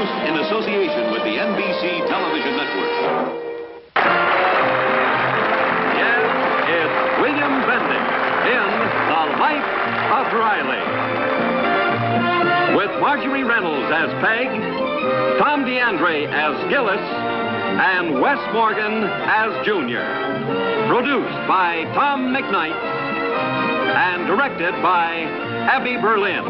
Produced in association with the NBC Television Network. Yes, it's William Bendix in The Life of Riley. With Marjorie Reynolds as Peg, Tom DeAndre as Gillis, and Wes Morgan as Junior. Produced by Tom McKnight and directed by Abby Berlin.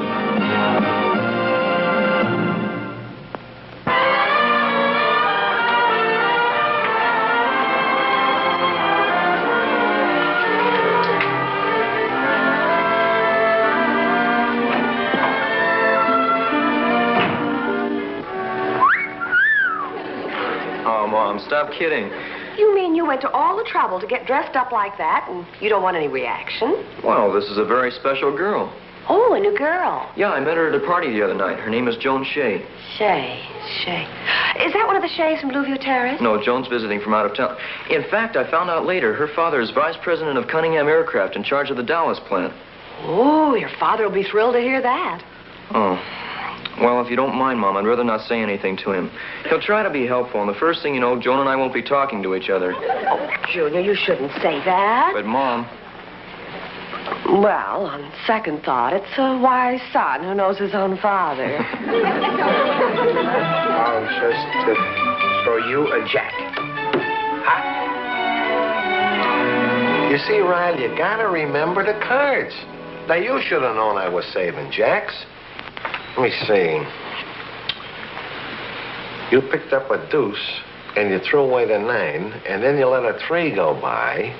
Mom, stop kidding. You mean you went to all the trouble to get dressed up like that, and you don't want any reaction? Well, this is a very special girl. Oh, a new girl. Yeah, I met her at a party the other night. Her name is Joan Shea. Shea. Is that one of the Shays from Blueview Terrace? No, Joan's visiting from out of town. In fact, I found out later her father is vice president of Cunningham Aircraft in charge of the Dallas plant. Oh, your father will be thrilled to hear that. Oh. Well, if you don't mind, Mom, I'd rather not say anything to him. He'll try to be helpful, and the first thing you know, Joan and I won't be talking to each other. Oh, Junior, you shouldn't say that. But, Mom... Well, on second thought, it's a wise son who knows his own father. I'll just throw you a jack. Ha! You see, Riley, you gotta remember the cards. Now, you should have known I was saving jacks. Let me see. You picked up a deuce, and you threw away the 9, and then you let a 3 go by.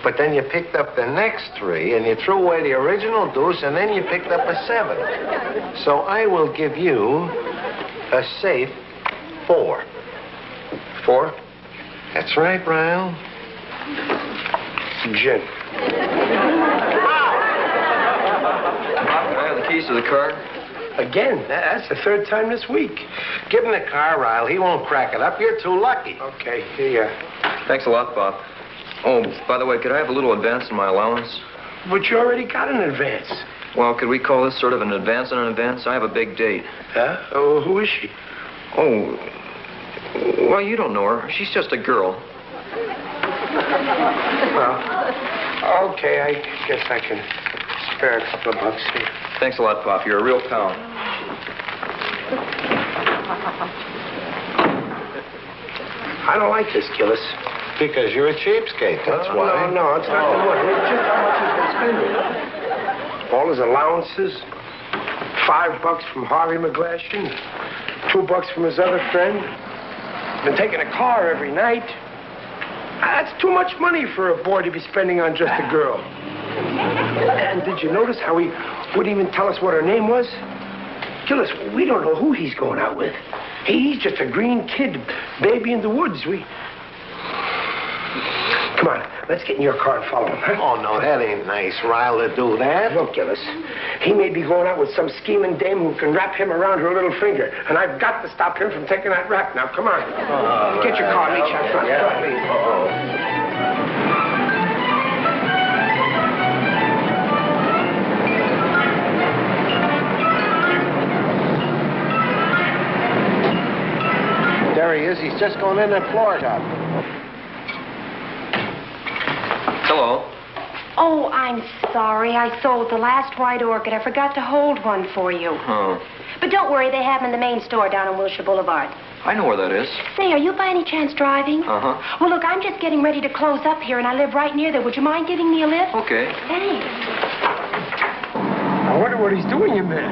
But then you picked up the next 3, and you threw away the original deuce, and then you picked up a 7. So I will give you a safe 4. 4? That's right, Ryle. Gin. Can I have the keys to the car? Again, that's the 3rd time this week. Give him the car, Ryle. He won't crack it up. You're too lucky. Okay, here you are. Thanks a lot, Bob. Oh, by the way, could I have a little advance in my allowance? But you already got an advance. Well, could we call this sort of an advance on an advance? I have a big date. Huh? Oh, who is she? Oh, well, you don't know her. She's just a girl. Well, okay, I guess I can spare a couple of bucks here. Thanks a lot, Pop. You're a real pal. I don't like this, Gillis. Because you're a cheapskate, that's why. No, it's not the money. It's just how much he's been spending. All his allowances, $5 from Harvey McGlashan, $2 from his other friend. Been taking a car every night. That's too much money for a boy to be spending on just a girl. And did you notice how he wouldn't even tell us what her name was? Gillis, we don't know who he's going out with. He's just a green kid, baby in the woods. Come on, let's get in your car and follow him, huh? Oh, no, that ain't nice, Ryle, to do that. Look, Gillis, he may be going out with some scheming dame who can wrap him around her little finger. And I've got to stop him from taking that rap. Now, come on. Get your car, meet you out front. Yeah. There he is. He's just going in that floor top. Hello. Oh, I'm sorry. I sold the last white orchid. I forgot to hold one for you. Oh. But don't worry, they have them in the main store down on Wilshire Boulevard. I know where that is. Say, are you by any chance driving? Uh-huh. Well, look, I'm just getting ready to close up here, and I live right near there. Would you mind giving me a lift? Okay. Thanks. I wonder what he's doing in there.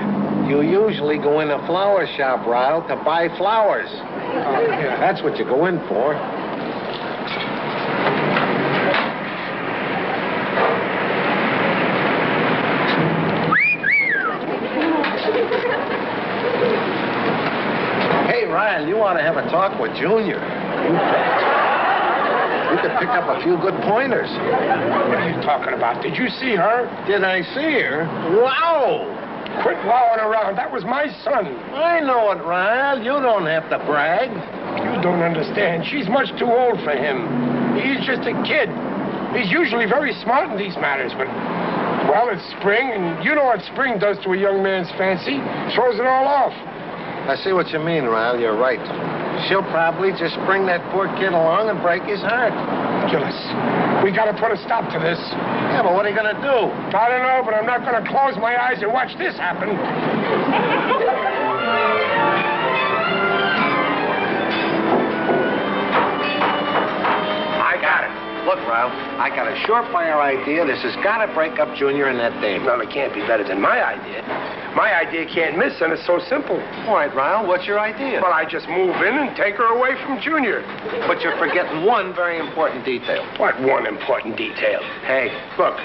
You usually go in a flower shop, Ryle, to buy flowers. Yeah. That's what you go in for. Hey, Ryle, you want to have a talk with Junior. You bet. You could pick up a few good pointers. What are you talking about? Did you see her? Did I see her? Wow! Quit wowing around. That was my son. I know it, Ryle. You don't have to brag. You don't understand. She's much too old for him. He's just a kid. He's usually very smart in these matters, but, well, it's spring, and you know what spring does to a young man's fancy. Throws it all off. I see what you mean, Ryle. You're right. She'll probably just bring that poor kid along and break his heart. Gillis, we got to put a stop to this. Yeah, but what are you going to do? I don't know, but I'm not going to close my eyes and watch this happen. I got it. Look, Ryle, I got a surefire idea. This has got to break up Junior and that dame. Well, it can't be better than my idea. My idea can't miss, and it's so simple. All right, Ryle, what's your idea? Well, I just move in and take her away from Junior. But you're forgetting one very important detail. What one important detail? Hey, Look.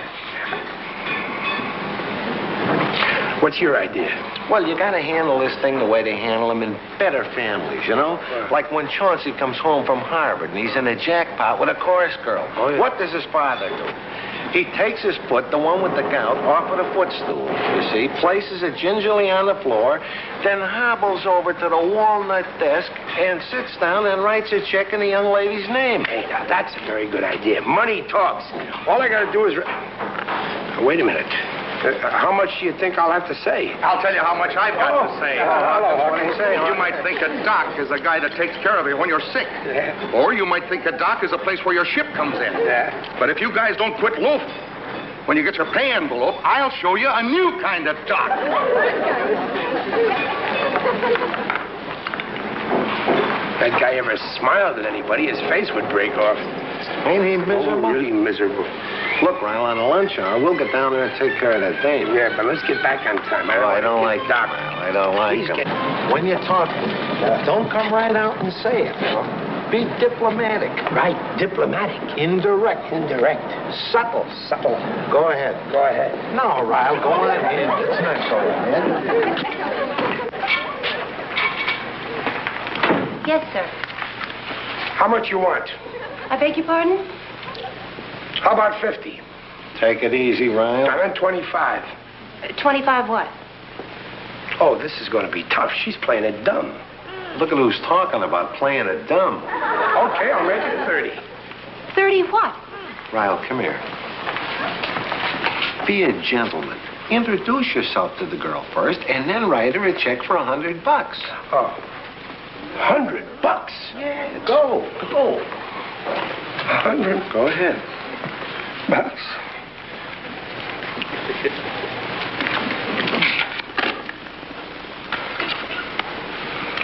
What's your idea? well, you got to handle this thing the way they handle them in better families, you know? Right. Like when Chauncey comes home from Harvard and he's in a jackpot with a chorus girl. Oh, yeah. What does his father do? He takes his foot, the one with the gout, off of the footstool, you see, places it gingerly on the floor, then hobbles over to the walnut desk and sits down and writes a check in the young lady's name. Hey, now, that's a very good idea. Money talks. All I got to do is... Now, wait a minute. How much do you think I'll have to say? I'll tell you how much I've got to say. Hello, What do you say? You might think a doc is a guy that takes care of you when you're sick. Yeah. Or you might think a dock is a place where your ship comes in. Yeah. But if you guys don't quit loafing, when you get your pay envelope, I'll show you a new kind of dock. That guy ever smiled at anybody, his face would break off. Ain't he miserable? Oh, really miserable. Look, Ryle, on the lunch hour, we'll get down there and take care of that dame. Yeah, but let's get back on time. I don't like Doc. Ryle. I don't like Please him. get... When you talk, don't come right out and say it, you know? Be diplomatic. Right, diplomatic. Indirect. Indirect. Subtle. Subtle. Go ahead. Go ahead. No, Ryle, go on ahead. It's not so bad. Yes, sir. How much you want? I beg your pardon? How about 50? Take it easy, Ryle. I'm at 25. 25 what? Oh, this is going to be tough. She's playing it dumb. Look at who's talking about playing it dumb. Okay, I'll make it 30. 30 what? Ryle, come here. Be a gentleman. Introduce yourself to the girl first, and then write her a check for $100. Oh, $100? Yeah, go. 100 Go ahead. bucks.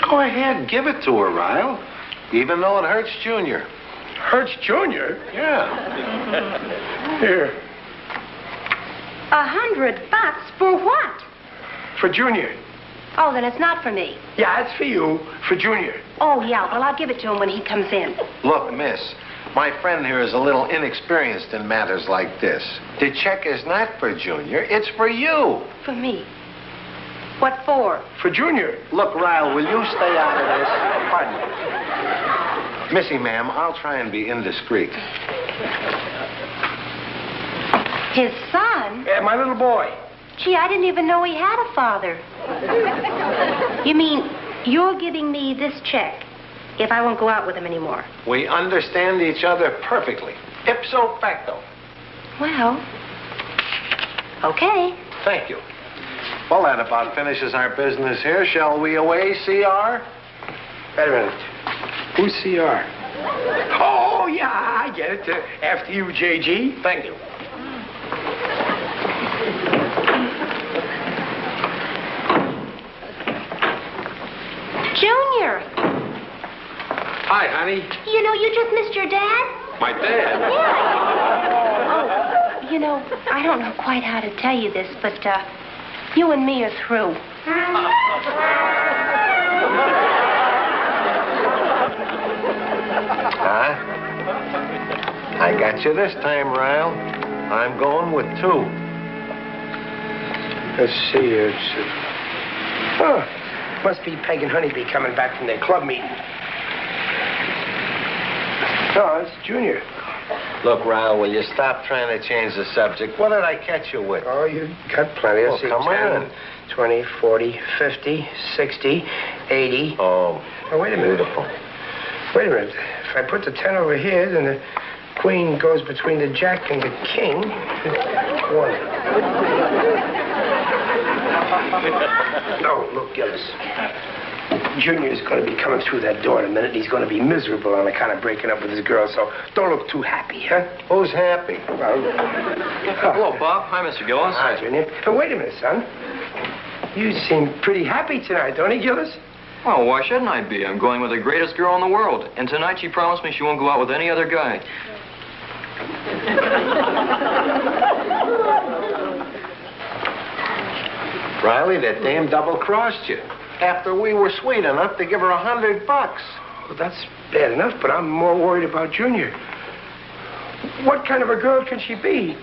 Go ahead, give it to her, Ryle. Even though it hurts Junior. Hurts Junior? Yeah. Here, $100 for what? for Junior. Oh, then it's not for me. Yeah, it's for you, for Junior. Oh, yeah, well, I'll give it to him when he comes in. Look, miss, my friend here is a little inexperienced in matters like this. The check is not for Junior, it's for you. For me. What for? For Junior. Look, Ryle, will you stay out of this? Pardon me. Missy, ma'am, I'll try and be indiscreet. His son? Yeah, my little boy. Gee, I didn't even know he had a father. You mean you're giving me this check if I won't go out with him anymore? We understand each other perfectly. Ipso facto. Well, okay. Thank you. Well, that about finishes our business here. Shall we away, CR? Wait a minute. Who's CR? Oh, yeah, I get it. After you, JG. Thank you. Junior, Hi, honey. you know, you just missed your dad? My dad. Yeah. Oh, you know, I don't know quite how to tell you this, but you and me are through. Huh? I got you this time, Ryle. I'm going with 2. Let's see. Oh, must be Peg and Honeybee coming back from their club meeting. No, it's Junior. Look, Ryle, will you stop trying to change the subject? What did I catch you with? Oh, you got plenty. Oh, Let's see. come 10, on. 20, 40, 50, 60, 80. Oh, Oh, wait a minute. beautiful. Wait a minute. If I put the 10 over here, then the queen goes between the jack and the king. 1. No, look, Gillis. Junior's going to be coming through that door in a minute. He's going to be miserable on account of breaking up with his girl, so don't look too happy, huh? Who's happy? Well, Hello, Bob. Hi, Mr. Gillis. Hi, Junior. Wait a minute, son. You seem pretty happy tonight, don't you, Gillis? Well, why shouldn't I be? I'm going with the greatest girl in the world. And tonight she promised me she won't go out with any other guy. Riley, that dame double-crossed you. After we were sweet enough to give her $100. Well, that's bad enough, but I'm more worried about Junior. What kind of a girl can she be?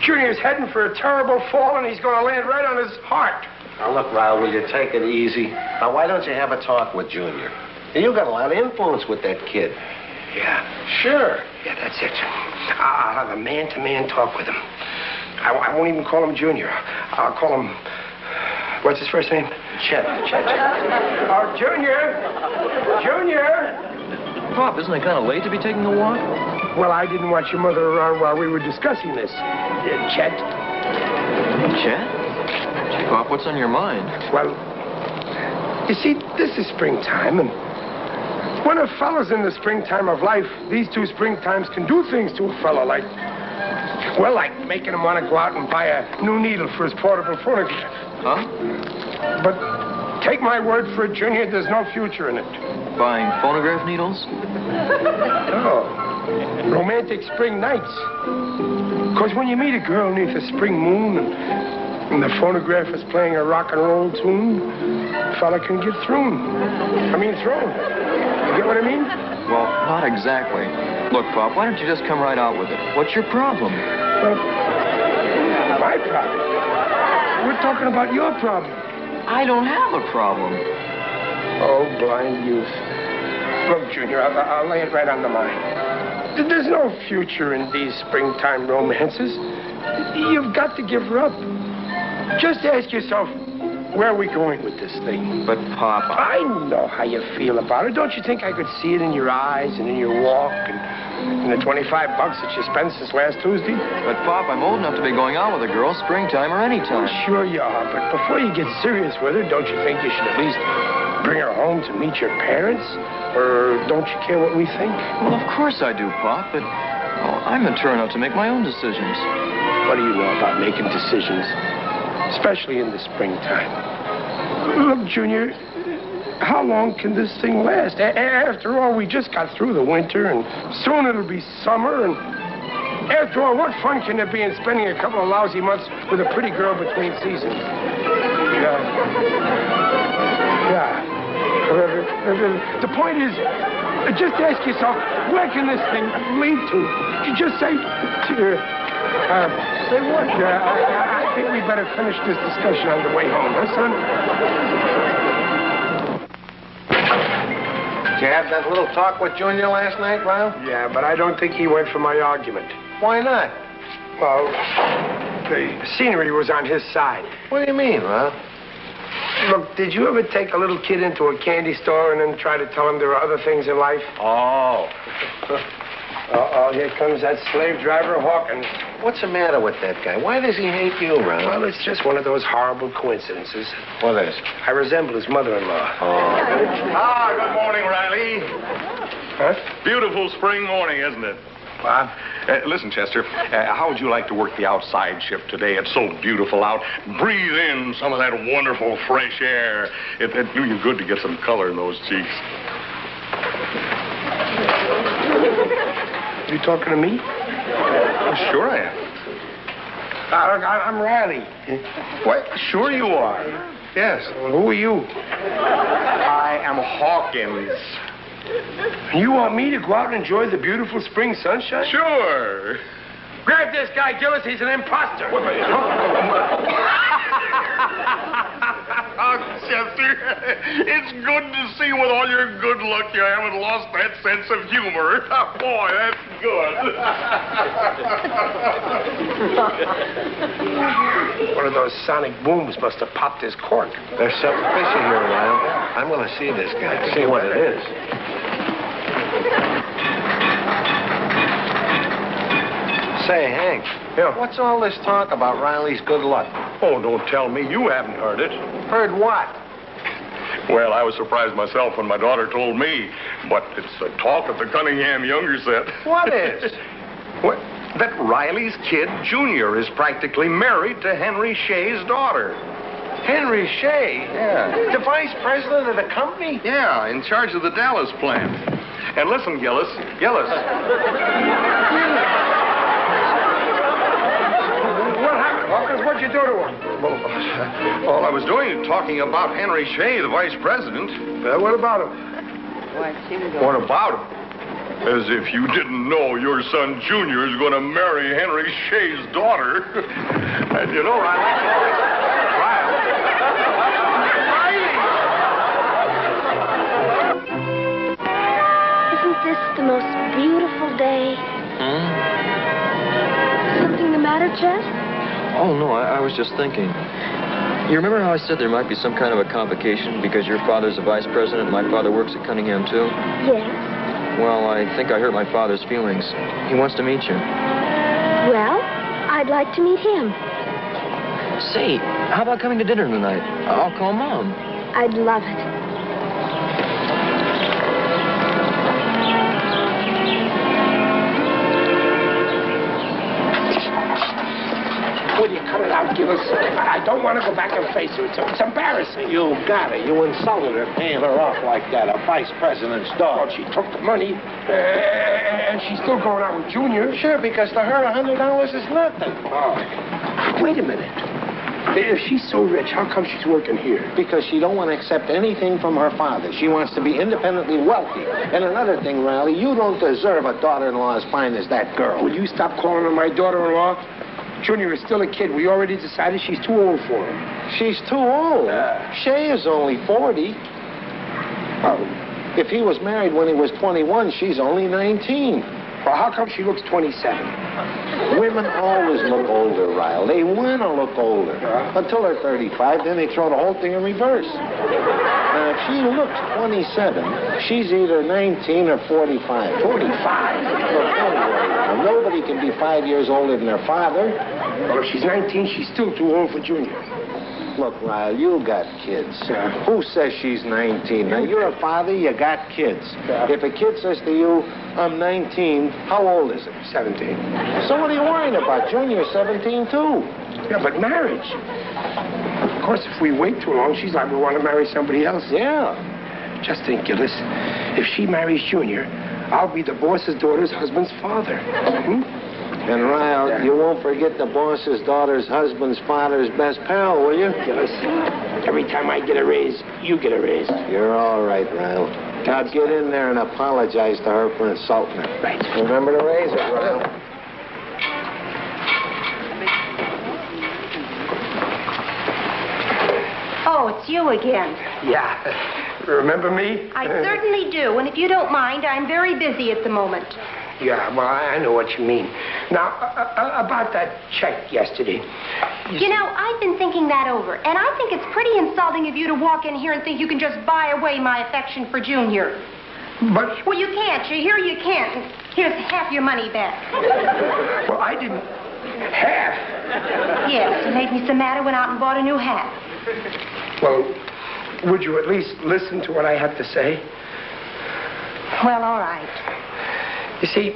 Junior's heading for a terrible fall, and he's going to land right on his heart. Now, look, Riley, will you take it easy? Now, why don't you have a talk with Junior? You got a lot of influence with that kid. Yeah. Sure. Yeah, that's it. I'll have a man-to-man talk with him. I won't even call him Junior. I'll call him... What's his first name? Chet. Junior! Junior! Pop, isn't it kind of late to be taking a walk? Well, I didn't want your mother around while we were discussing this. Chet? Chet? Gee, Pop, what's on your mind? Well, you see, this is springtime, and when a fella's in the springtime of life, these two springtimes can do things to a fella like making him want to go out and buy a new needle for his portable phonograph. Huh? But take my word for it, Junior, there's no future in it. Buying phonograph needles? No. Romantic spring nights. Because when you meet a girl beneath a spring moon and the phonograph is playing a rock and roll tune, a fella can get thrown. You get what I mean? Well, not exactly. Look, Pop, why don't you just come right out with it? What's your problem? Well, my problem? We're talking about your problem. I don't have a problem. Oh, blind youth. Look, Junior, I'll lay it right on the line. There's no future in these springtime romances. You've got to give her up. Just ask yourself, where are we going with this thing? But, Pop, I know how you feel about it. Don't you think I could see it in your eyes and in your walk and in the $25 that you spent since last Tuesday? But, Pop, I'm old enough to be going out with a girl springtime or any time. Well, sure you are, but before you get serious with her, don't you think you should at least bring her home to meet your parents? Or don't you care what we think? Well, of course I do, Pop, but I'm mature enough to make my own decisions. What do you know about making decisions? Especially in the springtime. Look, Junior, how long can this thing last? After all, we just got through the winter, and soon it'll be summer, and after all, what fun can there be in spending a couple of lousy months with a pretty girl between seasons? The point is, just ask yourself, where can this thing lead to? You just say what? I think we better finish this discussion on the way home, huh, son? Did you have that little talk with Junior last night, Riley? Yeah, but I don't think he went for my argument. Why not? Well, the scenery was on his side. What do you mean, Riley? Look, did you ever take a little kid into a candy store and then try to tell him there are other things in life? Oh. Uh-oh, here comes that slave driver Hawkins. What's the matter with that guy? Why does he hate you, Riley? Well, it's just one of those horrible coincidences. What is? I resemble his mother-in-law. Oh. Good morning, Riley. Huh? Beautiful spring morning, isn't it? Bob? Listen, Chester, how would you like to work the outside shift today? It's so beautiful out. Breathe in some of that wonderful fresh air. It'd do you good to get some color in those cheeks. You talking to me? Sure I am. I'm Riley. What? Sure you are. Yes. Well, who are you? I am Hawkins. You want me to go out and enjoy the beautiful spring sunshine? Sure. Grab this guy, Gillis. He's an imposter. Oh, Chester, it's good to see with all your good luck you haven't lost that sense of humor. Boy, that's good. One of those sonic booms must have popped his cork. There's something fishy here, Riley. I'm going to see this guy. See what it is. Say, Hank. Yeah. What's all this talk about Riley's good luck? Oh, don't tell me you haven't heard it. Heard what? Well, I was surprised myself when my daughter told me, but it's the talk of the Cunningham Younger set. What is? What? That Riley's kid, Junior, is practically married to Henry Shea's daughter. Henry Shea? Yeah. The vice president of the company? Yeah, in charge of the Dallas plant. And listen, Gillis. What happened, Hawkins? What'd you do to him? Well, all I was doing is talking about Henry Shea, the vice president. What about him? What about him? As if you didn't know your son Junior is going to marry Henry Shea's daughter. And you know, Isn't this the most beautiful day? Something the matter, Chet? Oh, no, I was just thinking. You remember how I said there might be some kind of a complication because your father's the vice president and my father works at Cunningham, too? Yes. Well, I think I hurt my father's feelings. He wants to meet you. Well, I'd like to meet him. Say, how about coming to dinner tonight? I'll call Mom. I'd love it. Will you cut it out, Gillis? I don't want to go back and face her. It's embarrassing. You got it. You insulted her, paying her off like that, a vice president's daughter. Well, she took the money, and she's still going out with Junior. Sure, because to her, $100 is nothing. Oh. Wait a minute. If she's so rich, how come she's working here? Because she don't want to accept anything from her father. She wants to be independently wealthy. And another thing, Riley, you don't deserve a daughter-in-law as fine as that girl. Will you stop calling her my daughter-in-law? Junior is still a kid. We already decided she's too old for him. She's too old. Shay is only 40. Oh. If he was married when he was 21, she's only 19. Well, how come she looks 27? Women always look older, Ryle. They want to look older. Until they're 35, then they throw the whole thing in reverse. Now, if she looks 27, she's either 19 or 45. 45? Look, don't worry. Now, nobody can be 5 years older than their father. Well, if she's 19, she's still too old for Junior. Look, Ryle, you got kids. Who says she's 19? Now, you're a father, you got kids. If a kid says to you, I'm 19, how old is it? 17. So what are you worrying about? Junior's 17, too. Yeah, but marriage. Of course, if we wait too long, she's liable to want to marry somebody else. Yeah. Just think, Gillis. If she marries Junior, I'll be the boss's daughter's husband's father. And, Ryle, you won't forget the boss's daughter's husband's father's best pal, will you? Gillis, every time I get a raise, you get a raise. You're all right, Ryle. Now get in there and apologize to her for insulting her. Right. Remember to raise it, Ryle. Oh, it's you again. Yeah. Remember me? I certainly do, and if you don't mind, I'm very busy at the moment. Yeah, well, I know what you mean. Now, about that check yesterday. You know, I've been thinking that over, and I think it's pretty insulting of you to walk in here and think you can just buy away my affection for Junior. But... Well, you can't. You hear you can't. Here's half your money back. Well, I didn't... Half? Yes, you made me so mad I went out and bought a new hat. Well, would you at least listen to what I have to say? Well, all right. You see,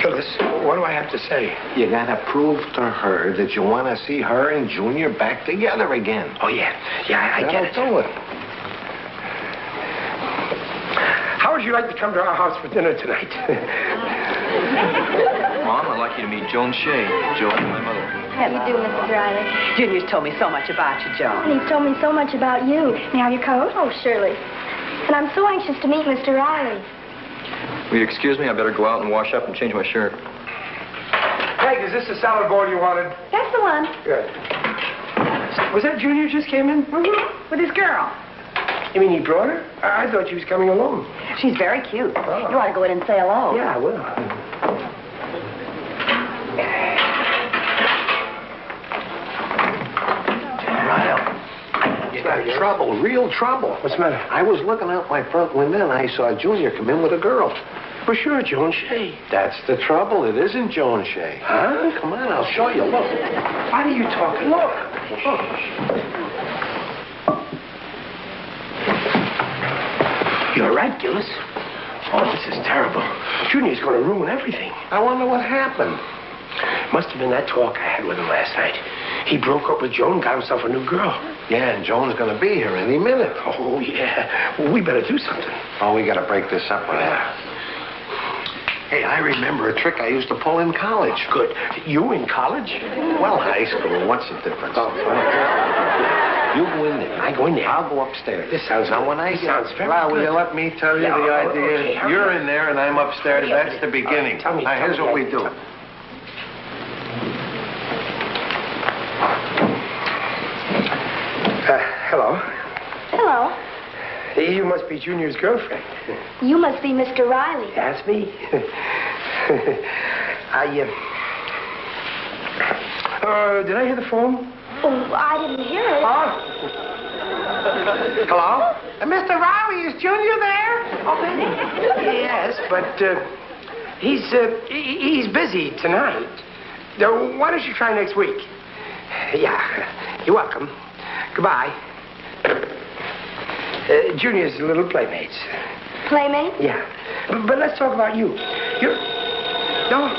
Phyllis, what do I have to say? You gotta prove to her that you want to see her and Junior back together again. Oh, yeah. Yeah, I get it. That'll do it. How would you like to come to our house for dinner tonight? Mom, I'd like you to meet Joan Shea. Joan, my mother. How do you do, Mrs. Riley? Junior's told me so much about you, Joan. And he's told me so much about you. May I have your coat? Oh, surely. And I'm so anxious to meet Mr. Riley. Will you excuse me? I better go out and wash up and change my shirt. Peg, is this the salad bowl you wanted? That's the one. Good. Was that Junior just came in? Mm-hmm. With his girl. You mean he brought her? I thought she was coming alone. She's very cute. Oh. You ought to go in and say hello. Yeah, I will. You got trouble, real trouble. What's the matter? I was looking out my front window and I saw Junior come in with a girl. For sure, Joan Shea. That's the trouble. It isn't Joan Shea. Huh? Come on, I'll show you. Look. What are you talking? Look. You're right, Gillis. Oh, this is terrible. Junior's going to ruin everything. I wonder what happened. Must have been that talk I had with him last night. He broke up with Joan, got himself a new girl. Yeah, and Joan's going to be here any minute. Oh, yeah. Well, we better do something. Oh, we got to break this up right now. Hey, I remember a trick I used to pull in college. Good. You in college? Well, high school. What's the difference? Oh, You go in there. I go in there. I'll go upstairs. This sounds... Now, when I this get... sounds very Well, will good. you let me tell you Yeah, the idea? okay, hurry You're up. in there and I'm upstairs. Hurry up. That's the beginning. Tell me, Now, here's what we do. Hello. Hello. You must be Junior's girlfriend. You must be Mr. Riley. That's me. Did I hear the phone? Oh, I didn't hear it. Hello? Mr. Riley, is Junior there? Oh, yes, but he's busy tonight. Why don't you try next week? Yeah, you're welcome. Goodbye. Junior's little playmates. Playmate? Yeah. But let's talk about you. No.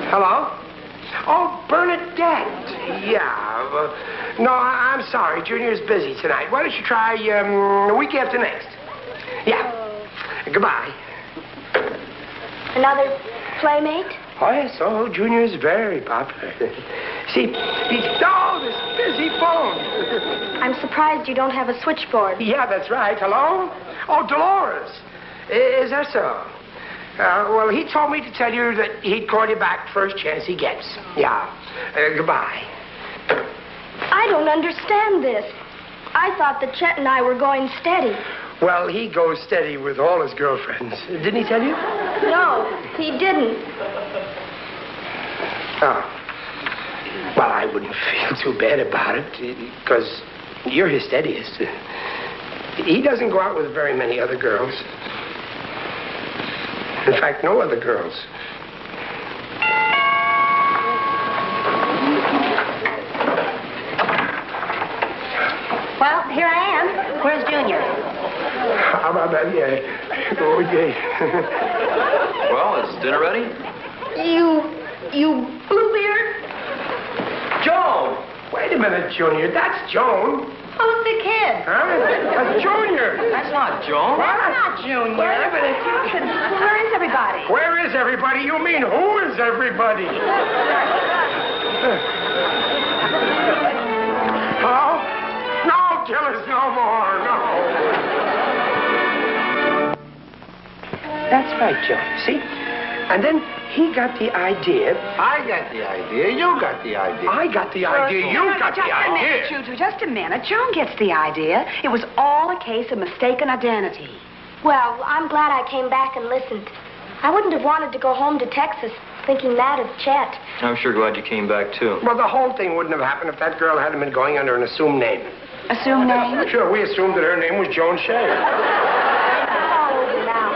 Hello? Oh, Bernadette. Yeah. No, I'm sorry. Junior's busy tonight. Why don't you try a week after next? Yeah. Goodbye. Another playmate? Oh, yes. Oh, Junior's very popular. See, this busy phone. I'm surprised you don't have a switchboard. Yeah, that's right. Hello? Oh, Dolores. Is that so? Well, he told me to tell you that he'd call you back first chance he gets. Yeah. Goodbye. I don't understand this. I thought that Chet and I were going steady. Well, he goes steady with all his girlfriends. Didn't he tell you? No, he didn't. Oh. Well, I wouldn't feel too bad about it, because you're his steadiest. He doesn't go out with very many other girls. In fact, no other girls. Well, here I am. Where's Junior? How about that? Yeah. Oh, yeah. Well, is dinner ready? You Bluebeard? Joan! Wait a minute, Junior. That's Joan. Who's the kid? Huh? That's Junior. That's not Joan. That's not Junior. Wait a minute. Where is everybody? Where is everybody? You mean who is everybody? Hello? No, Gillis, no more. No. That's right, Joan. See? And then he got the idea. I got the idea. You got the idea. I got the idea. You got the idea. Just a minute. Joan gets the idea. It was all a case of mistaken identity. Well, I'm glad I came back and listened. I wouldn't have wanted to go home to Texas thinking that of Chet. I'm sure glad you came back, too. Well, the whole thing wouldn't have happened if that girl hadn't been going under an assumed name. Assume name? Sure, we assumed that her name was Joan Shea. All over now.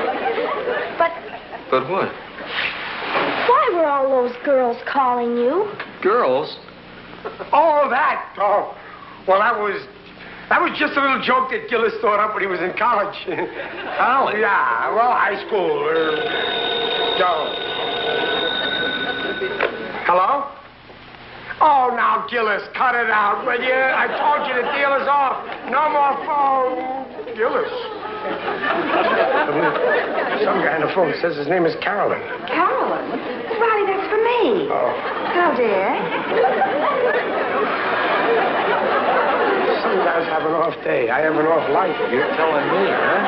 But what? Why were all those girls calling you? Girls? Oh, that. Oh, well, that was just a little joke that Gillis thought up when he was in college. College? Yeah, well, high school. Hello? Oh, now, Gillis, cut it out, will you? I told you to deal us off. No more phone. Gillis. Some guy on the phone says his name is Carolyn. Carolyn? Riley, that's for me. Oh. Hello, dear. Some guys have an off day. I have an off life. You're telling me, huh?